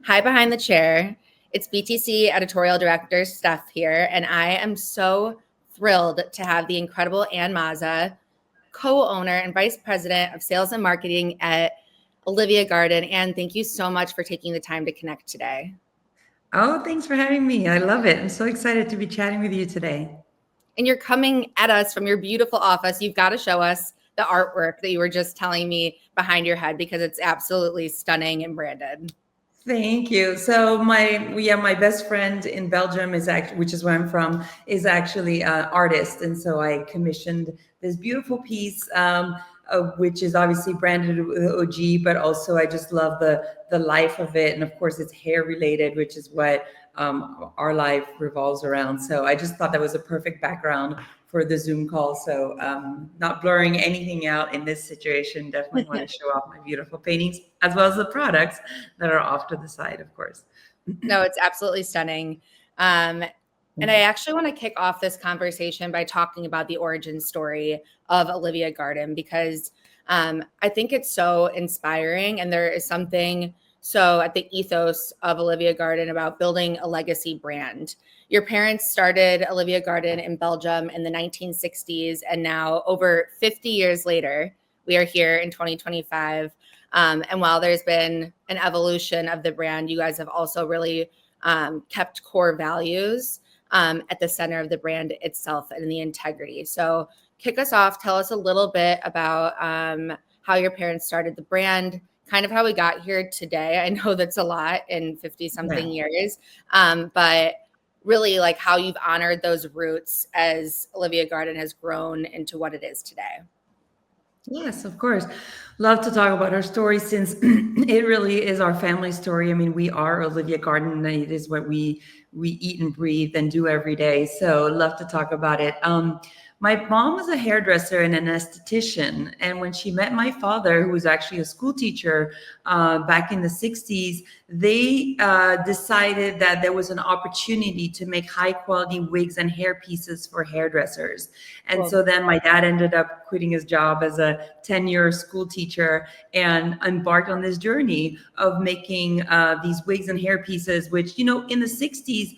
Hi behind the chair. It's BTC Editorial Director Steph here, and I am so thrilled to have the incredible Anne Maza, co-owner and Vice President of Sales and Marketing at Olivia Garden. Anne, thank you so much for taking the time to connect today. Oh, thanks for having me. I love it. I'm so excited to be chatting with you today. And you're coming at us from your beautiful office. You've got to show us the artwork that you were just telling me behind your head because it's absolutely stunning and branded. Thank you. So my best friend in Belgium is actually, which is where I'm from, is actually an artist, and so I commissioned this beautiful piece, which is obviously branded with OG, but also I just love the life of it, and of course it's hair related, which is what our life revolves around. So I just thought that was a perfect background for the Zoom call. So not blurring anything out in this situation. Definitely want to show off my beautiful paintings as well as the products that are off to the side, of course. No, it's absolutely stunning. And I actually want to kick off this conversation by talking about the origin story of Olivia Garden because I think it's so inspiring, and there is something so at the ethos of Olivia Garden about building a legacy brand. Your parents started Olivia Garden in Belgium in the 1960s, and now over 50 years later, we are here in 2025. And while there's been an evolution of the brand, you guys have also really kept core values at the center of the brand itself and the integrity. So kick us off. Tell us a little bit about how your parents started the brand, kind of how we got here today. I know that's a lot in 50 something years, but really like how you've honored those roots as Olivia Garden has grown into what it is today. Yes, of course. Love to talk about our story since it really is our family story. I mean, we are Olivia Garden. It is what we eat and breathe and do every day. So love to talk about it. My mom was a hairdresser and an esthetician. And when she met my father, who was actually a school teacher back in the 60s, they decided that there was an opportunity to make high quality wigs and hair pieces for hairdressers. And so then my dad ended up quitting his job as a 10-year school teacher and embarked on this journey of making these wigs and hair pieces, which, you know, in the 60s,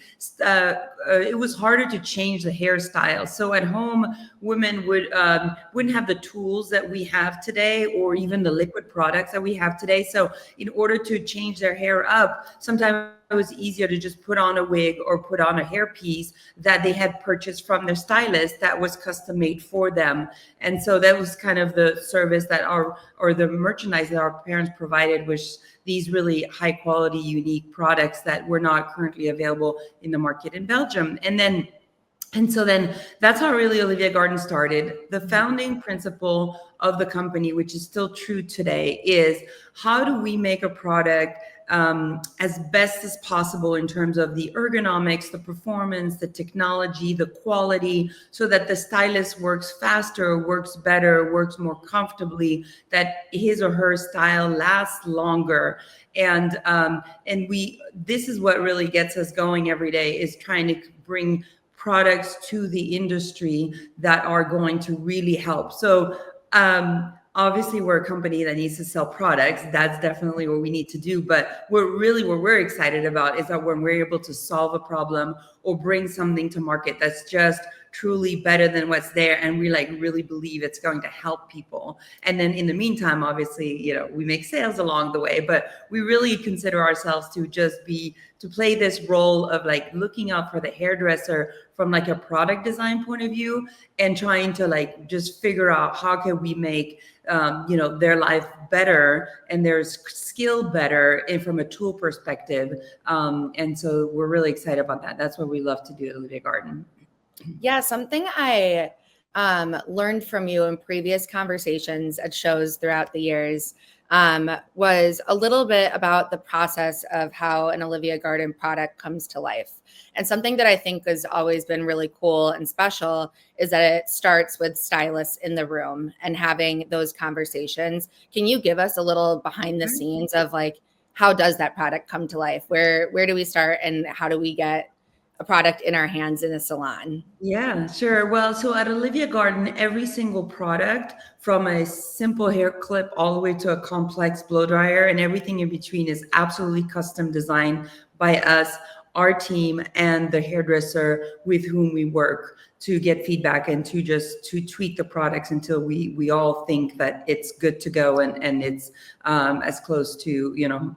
it was harder to change the hairstyle. So at home, women wouldn't have the tools that we have today or even the liquid products that we have today. So in order to change their hair up, sometimes it was easier to just put on a wig or put on a hairpiece that they had purchased from their stylist that was custom made for them. And so that was kind of the service that or the merchandise that our parents provided, which these really high quality, unique products that were not currently available in the market in Belgium. And so then that's how really Olivia Garden started. The founding principle of the company, which is still true today, is how do we make a product as best as possible in terms of the ergonomics, the performance, the technology, the quality, so that the stylist works faster, works better, works more comfortably, that his or her style lasts longer. And this is what really gets us going every day, is trying to bring products to the industry that are going to really help. So obviously we're a company that needs to sell products. That's definitely what we need to do. But what we're excited about is that when we're able to solve a problem or bring something to market that's just truly better than what's there, and we like really believe it's going to help people. And then in the meantime, obviously, you know, we make sales along the way, but we really consider ourselves to play this role of like looking out for the hairdresser from like a product design point of view and trying to like just figure out how can we make their life better and their skill better, and from a tool perspective. And so we're really excited about that. That's what we love to do at Olivia Garden. Yeah, something I learned from you in previous conversations at shows throughout the years was a little bit about the process of how an Olivia Garden product comes to life. And something that I think has always been really cool and special is that it starts with stylists in the room and having those conversations. Can you give us a little behind the scenes of like, how does that product come to life? Where do we start and how do we get a product in our hands in a salon? Yeah, sure. Well, so at Olivia Garden, every single product from a simple hair clip all the way to a complex blow dryer and everything in between is absolutely custom designed by us, our team, and the hairdresser with whom we work to get feedback and to tweak the products until we all think that it's good to go and it's as close to,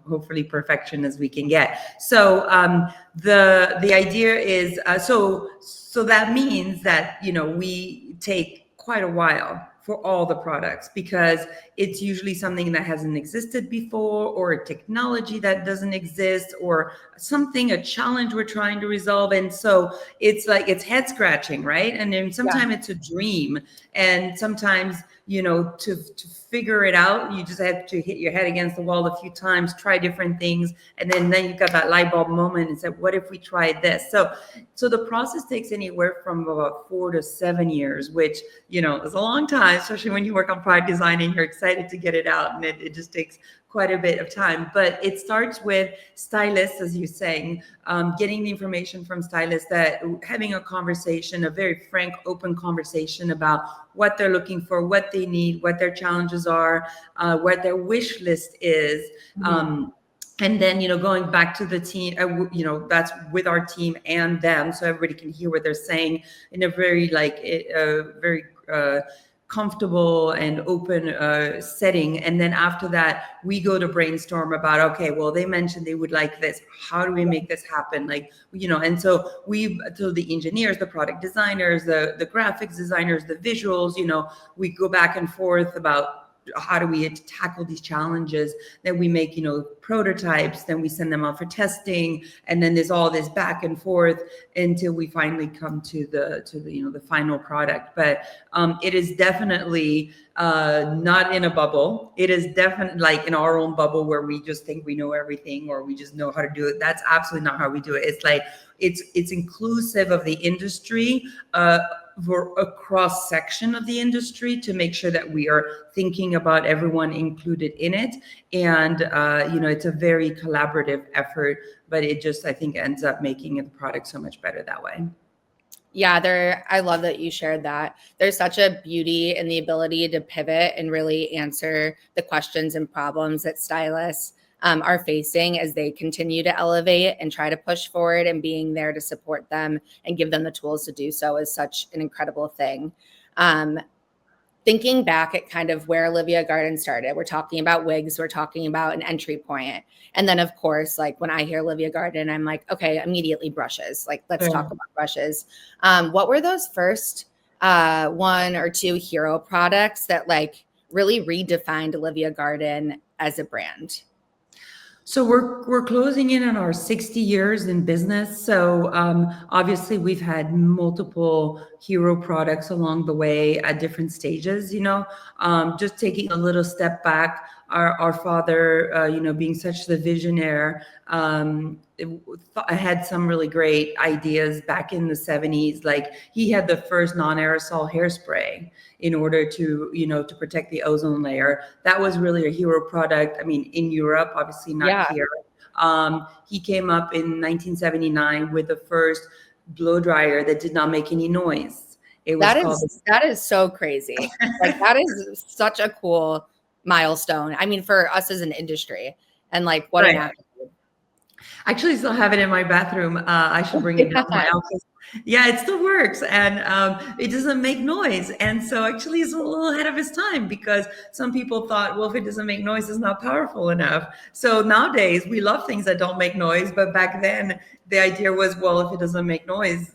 hopefully perfection as we can get. So the idea is so that means that we take quite a while for all the products because it's usually something that hasn't existed before or a technology that doesn't exist or a challenge we're trying to resolve. And so it's head scratching, right? And then sometimes it's a dream, and sometimes to figure it out, you just have to hit your head against the wall a few times, try different things, and then you've got that light bulb moment and say, what if we tried this? So the process takes anywhere from about 4 to 7 years, which is a long time, especially when you work on product designing. You're excited to get it out, and it just takes quite a bit of time. But it starts with stylists, as you're saying, getting the information from stylists, that having a conversation, a very frank, open conversation about what they're looking for, what they need, what their challenges are, what their wish list is. And then, going back to the team, that's with our team and them, so everybody can hear what they're saying in a very comfortable and open setting. And then after that, we go to brainstorm about, okay, well, they mentioned they would like this. How do we make this happen? And so the engineers, the product designers, the graphics designers, the visuals, we go back and forth about how do we tackle these challenges. Then we make prototypes, then we send them out for testing, and then there's all this back and forth until we finally come to the final product. But it is definitely not in a bubble. It is definitely like in our own bubble where we just think we know everything or we just know how to do it. That's absolutely not how we do it. It's like it's inclusive of the industry, for a cross section of the industry, to make sure that we are thinking about everyone included in it. And it's a very collaborative effort, but it just, I think, ends up making the product so much better that way. Yeah, I love that you shared that. There's such a beauty in the ability to pivot and really answer the questions and problems that stylists are facing as they continue to elevate and try to push forward, and being there to support them and give them the tools to do so is such an incredible thing. Thinking back at kind of where Olivia Garden started, we're talking about wigs, we're talking about an entry point. And then, of course, like when I hear Olivia Garden, I'm like, okay, immediately brushes. Like, let's talk about brushes. What were those first 1 or 2 hero products that like really redefined Olivia Garden as a brand? So we're closing in on our 60 years in business. So obviously we've had multiple hero products along the way at different stages. Just taking a little step back, our father, being such the visionary, had some really great ideas back in the 70s. Like he had the first non-aerosol hairspray in order to, to protect the ozone layer. That was really a hero product. I mean, in Europe, obviously not here. He came up in 1979 with the first blow dryer that did not make any noise. That is so crazy. Like that is such a cool milestone. I mean, for us as an industry, and like what an actor. Actually, still have it in my bathroom. I should bring it down to my office. Yeah, it still works, and it doesn't make noise. And so actually it's a little ahead of its time, because some people thought, well, if it doesn't make noise, it's not powerful enough. So nowadays we love things that don't make noise. But back then the idea was, well, if it doesn't make noise,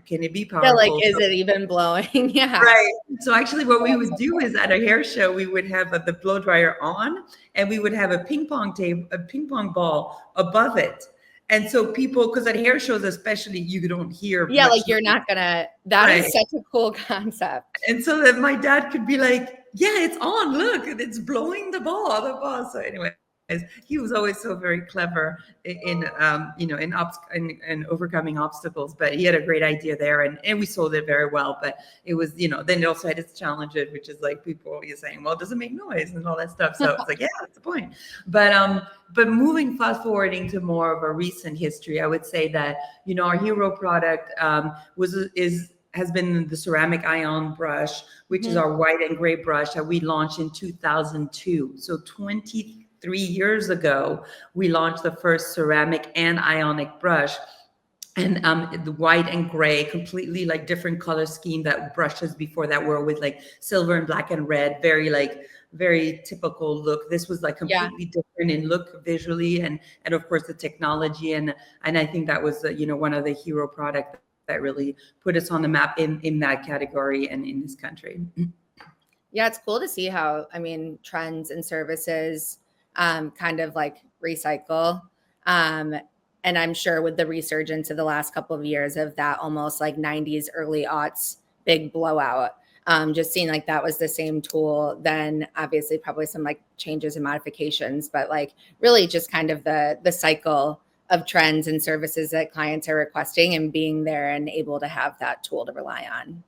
can it be powerful? Yeah, like, is it even blowing? Yeah. Right. So actually what we would do is at a hair show, we would have the blow dryer on, and we would have a ping pong ball above it. And so people, because at hair shows especially, you don't hear. Yeah, like you're not gonna, that is such a cool concept. And so that my dad could be like, yeah, it's on, look, it's blowing the ball. So anyway, He was always so very clever in in overcoming obstacles, but he had a great idea there, and we sold it very well. But it was, then it also had its challenges, which is like people always saying, well, does it make noise and all that stuff? So it's like, yeah, that's the point. But moving fast forwarding to more of a recent history, I would say that, our hero product has been the ceramic ion brush, which is our white and gray brush that we launched in 2002. So 23 years ago, we launched the first ceramic and ionic brush. And the white and gray, completely like different color scheme that brushes before that were with like silver and black and red, very typical look. This was like completely different in look visually, and of course the technology, and I think that was one of the hero product that really put us on the map in that category and in this country. Yeah, it's cool to see how, trends and services kind of like recycle. And I'm sure with the resurgence of the last couple of years of that almost like 90s, early aughts, big blowout, just seeing like that was the same tool, then obviously probably some like changes and modifications, but like really just kind of the cycle of trends and services that clients are requesting and being there and able to have that tool to rely on.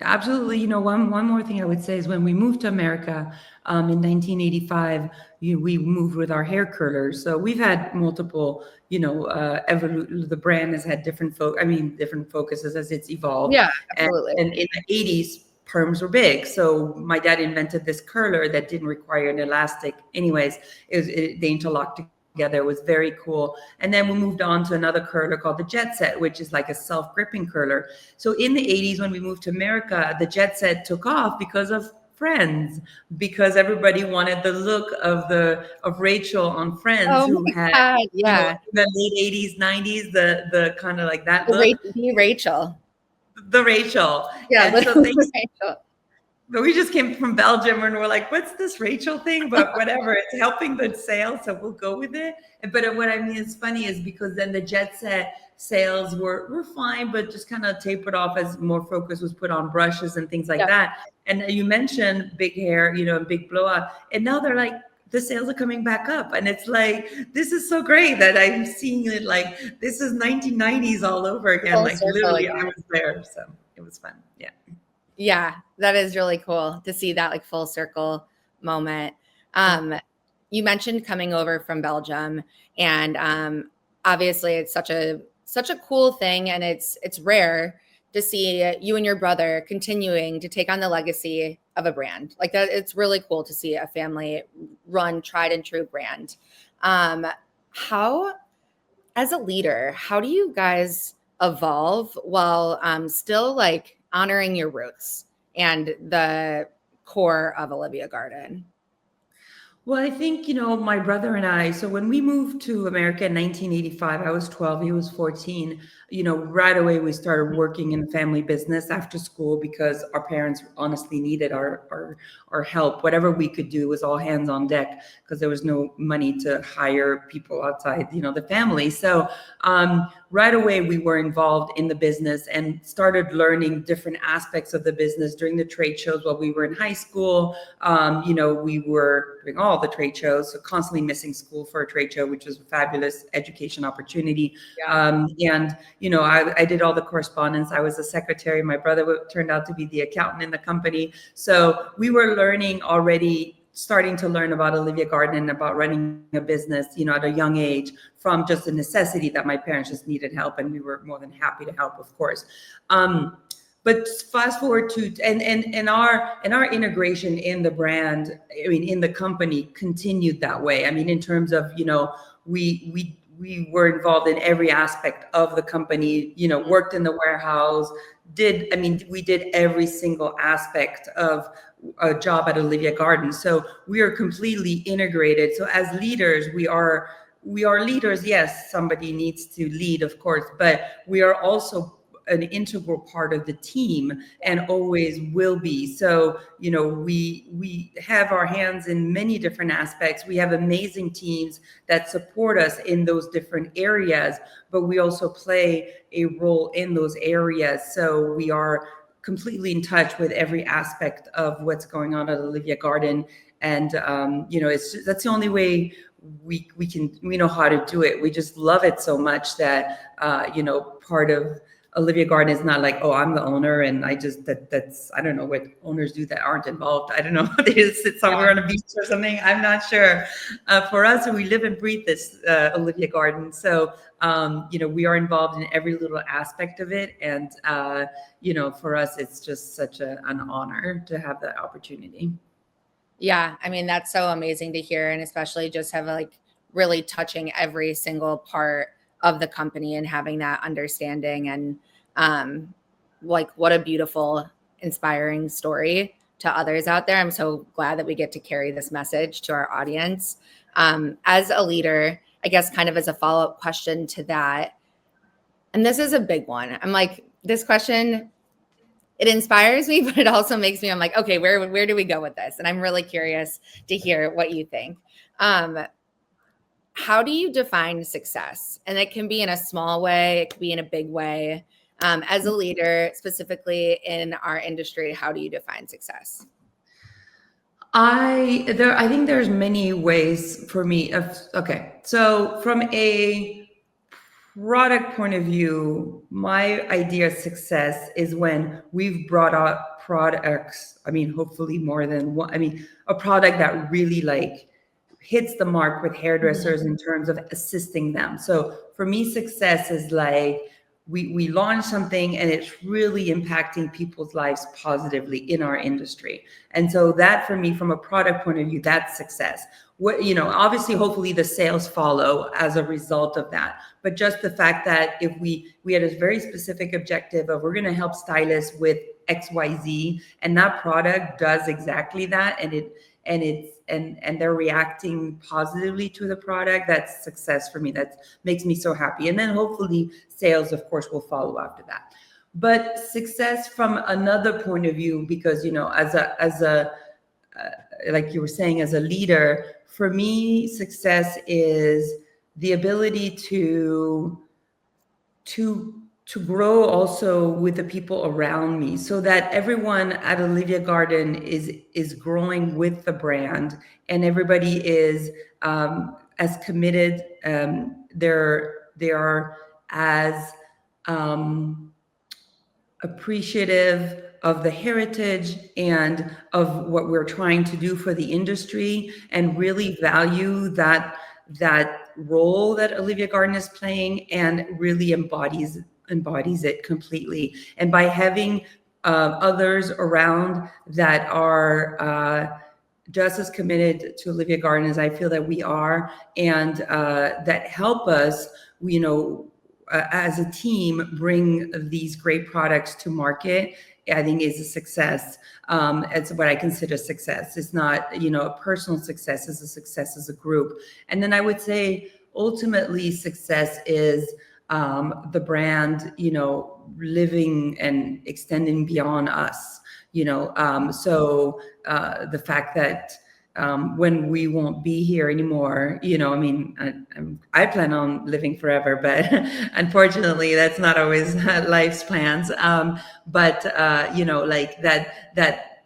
Absolutely. One more thing I would say is when we moved to America in 1985, we moved with our hair curlers. So we've had multiple, the brand has had different focuses as it's evolved. Yeah, absolutely. And in the 80s, perms were big. So my dad invented this curler that didn't require an elastic. Anyways, they interlocked together. It was very cool. And then we moved on to another curler called the Jet Set, which is like a self-gripping curler. So in the 80s, when we moved to America, the Jet Set took off because of Friends, because everybody wanted the look of Rachel on Friends, who had in the late 80s, 90s, the kind of like that look. The Rachel. The Rachel. Yeah, and so Rachel. But we just came from Belgium and we're like, what's this Rachel thing? But whatever, it's helping the sales, so we'll go with it. But what I mean is funny is because then the Jet Set sales were fine, but just kind of tapered off as more focus was put on brushes and things like that. And you mentioned big hair, big blowout. And now they're like, the sales are coming back up. And it's like, this is so great that I'm seeing it like, this is 1990s all over again. Full like literally I was there. So it was fun. Yeah. Yeah, that is really cool to see that like full circle moment. You mentioned coming over from Belgium, and obviously it's such a cool thing, and it's rare to see you and your brother continuing to take on the legacy of a brand like that. It's really cool to see a family run tried and true brand. How, as a leader, how do you guys evolve while still like honoring your roots and the core of Olivia Garden? Well, I think, my brother and I, so when we moved to America in 1985, I was 12, he was 14, right away we started working in the family business after school because our parents honestly needed our help. Whatever we could do was all hands on deck because there was no money to hire people outside, the family. So right away we were involved in the business and started learning different aspects of the business during the trade shows while we were in high school. We were doing all the trade shows, so constantly missing school for a trade show, which was a fabulous education opportunity. I did all the correspondence. I was a secretary. My brother turned out to be the accountant in the company. So we were learning already, starting to learn about Olivia Garden and about running a business, at a young age, from just a necessity that my parents just needed help, and we were more than happy to help, of course. But fast forward to and our integration in the brand, in the company, continued that way. In terms of we were involved in every aspect of the company. Worked in the warehouse. We did every single aspect of a job at Olivia Garden. So we are completely integrated. So as leaders, we are leaders. Yes, somebody needs to lead, of course, but we are also an integral part of the team and always will be. So, we have our hands in many different aspects. We have amazing teams that support us in those different areas, but we also play a role in those areas. So we are completely in touch with every aspect of what's going on at Olivia Garden. And, that's the only way we know how to do it. We just love it so much that, part of Olivia Garden is not like, oh, I'm the owner and that's, I don't know what owners do that aren't involved. I don't know. They just sit somewhere on a beach or something. I'm not sure. For us, we live and breathe this Olivia Garden. So, we are involved in every little aspect of it. And, for us, it's just such an honor to have that opportunity. Yeah, I mean, that's so amazing to hear, and especially just have like really touching every single part of the company and having that understanding, and like what a beautiful, inspiring story to others out there. I'm so glad that we get to carry this message to our audience. As a leader, I guess kind of as a follow-up question to that, and this is a big one. I'm like, this question, it inspires me, but it also makes me, I'm like, okay, where do we go with this? And I'm really curious to hear what you think. How do you define success? And it can be in a small way, it could be in a big way. As a leader, specifically in our industry, how do you define success? I think there's many ways for me so from a product point of view, my idea of success is when we've brought out products. I mean, hopefully more than one. I mean, a product that really like hits the mark with hairdressers in terms of assisting them. So for me, success is like we launch something and it's really impacting people's lives positively in our industry. And so that for me, from a product point of view, that's success. What, obviously, hopefully the sales follow as a result of that. But just the fact that if we had a very specific objective of we're going to help stylists with XYZ, and that product does exactly that, and they're reacting positively to the product, that's success for me. That makes me so happy. And then hopefully sales, of course, will follow after that. But success from another point of view, because, as a like you were saying, as a leader, for me, success is the ability to grow also with the people around me, so that everyone at Olivia Garden is growing with the brand, and everybody is as committed. They are as appreciative of the heritage and of what we're trying to do for the industry, and really value that role that Olivia Garden is playing, and really embodies it completely. And by having others around that are just as committed to Olivia Garden as I feel that we are, and that help us, as a team, bring these great products to market, I think is a success. It's what I consider success. It's not, a personal success. It's a success as a group. And then I would say ultimately success is the brand, living and extending beyond us, so the fact that when we won't be here anymore, I plan on living forever, but unfortunately that's not always life's plans. But like that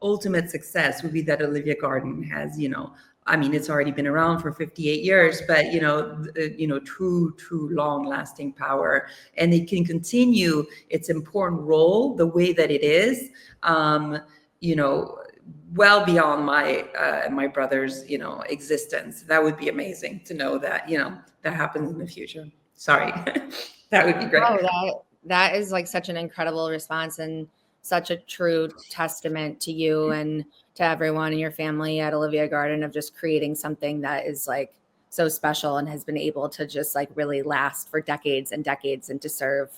ultimate success would be that Olivia Garden has, it's already been around for 58 years, but true long lasting power, and it can continue its important role the way that it is, well beyond my brother's, existence. That would be amazing to know that, that happens in the future. Sorry. That would be great. Oh, that is like such an incredible response, and such a true testament to you and to everyone in your family at Olivia Garden, of just creating something that is like so special and has been able to just like really last for decades and decades, and to serve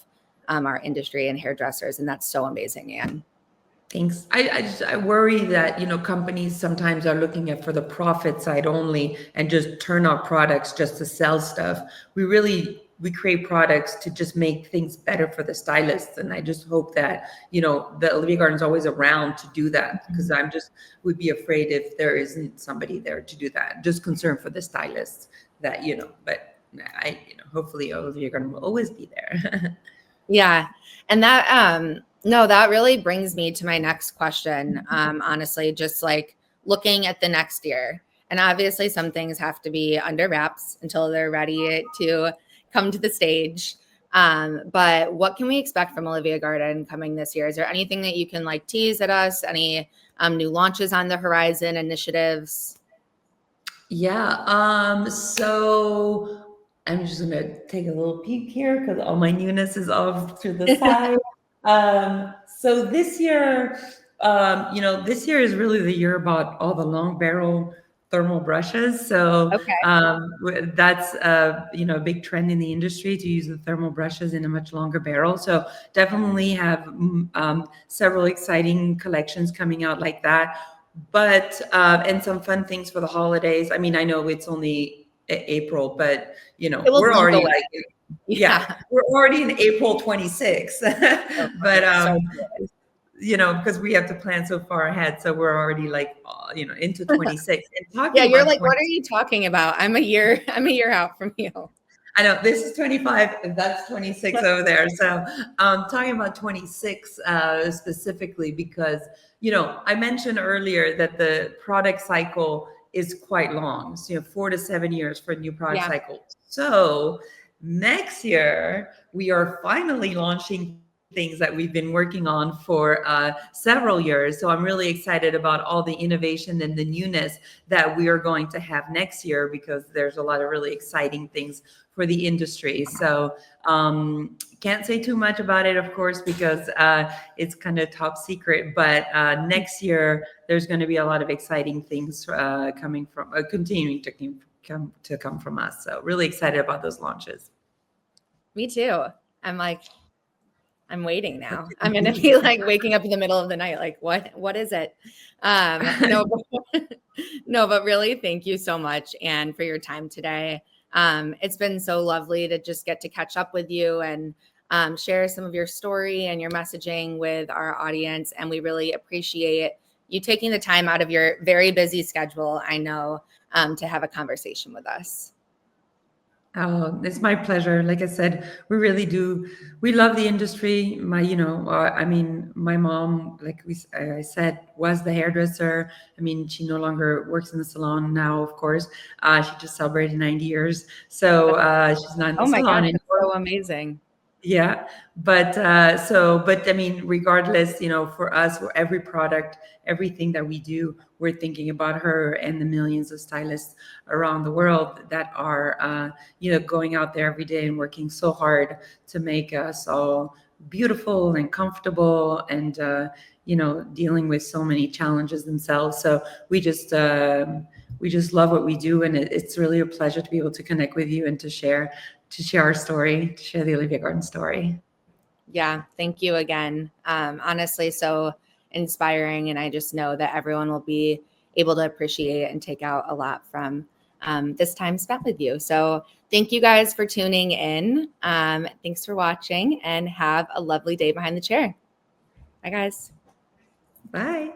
our industry and hairdressers. And that's so amazing, Anne. Thanks. I worry that, companies sometimes are looking at for the profit side only and just turn out products just to sell stuff. We create products to just make things better for the stylists. And I just hope that, the Olivia Garden is always around to do that, because would be afraid if there isn't somebody there to do that. Just concerned for the stylists that, but hopefully Olivia Garden will always be there. Yeah. And that, no, that really brings me to my next question. Honestly, just like looking at the next year, And obviously some things have to be under wraps until they're ready to come to the stage. But what can we expect from Olivia Garden coming this year? Is there anything that you can like tease at us? Any new launches on the horizon, initiatives? Yeah. So I'm just gonna take a little peek here because all my newness is off to the side. So this year, this year is really the year about all the long barrel thermal brushes. So Okay. that's a big trend in the industry to use the thermal brushes in a much longer barrel. So definitely have several exciting collections coming out like that. But and some fun things for the holidays. I mean, I know it's only April, but It will we're blink already away. like, yeah, Yeah. we're already in April 26th. So But funny. So because we have to plan so far ahead, so we're already like into 26. And yeah, talking you're about like, what are 20, you talking about? I'm a year out from you. I know this is 25 and that's 26 over there. So talking about 26 specifically because, I mentioned earlier that the product cycle is quite long. So, 4 to 7 years for a new product Yeah. cycle. So next year, we are finally launching things that we've been working on for several years. So I'm really excited about all the innovation and the newness that we are going to have next year because there's a lot of really exciting things for the industry. So can't say too much about it, of course, because it's kind of top secret. But next year, there's going to be a lot of exciting things continuing to come from us. So really excited about those launches. Me too. I'm waiting now. I'm gonna be like waking up in the middle of the night, like what is it? No, no, but really, thank you so much, Anne, for your time today. It's been so lovely to just get to catch up with you and share some of your story and your messaging with our audience. And we really appreciate you taking the time out of your very busy schedule, I know, to have a conversation with us. Oh, it's my pleasure. Like I said, we really do. We love the industry. My mom, I said, was the hairdresser. I mean, she no longer works in the salon now, of course. She just celebrated 90 years. So she's not in the Oh my salon gosh, that's anymore. so amazing. Yeah, but I mean, regardless, for us, for every product, everything that we do, we're thinking about her and the millions of stylists around the world that are, going out there every day and working so hard to make us all beautiful and comfortable and, dealing with so many challenges themselves. So we just love what we do, and it's really a pleasure to be able to connect with you and to share our story, to share the Olivia Garden story. Yeah, thank you again. Honestly, so inspiring. And I just know that everyone will be able to appreciate and take out a lot from this time spent with you. So thank you guys for tuning in. Thanks for watching and have a lovely day behind the chair. Bye, guys. Bye.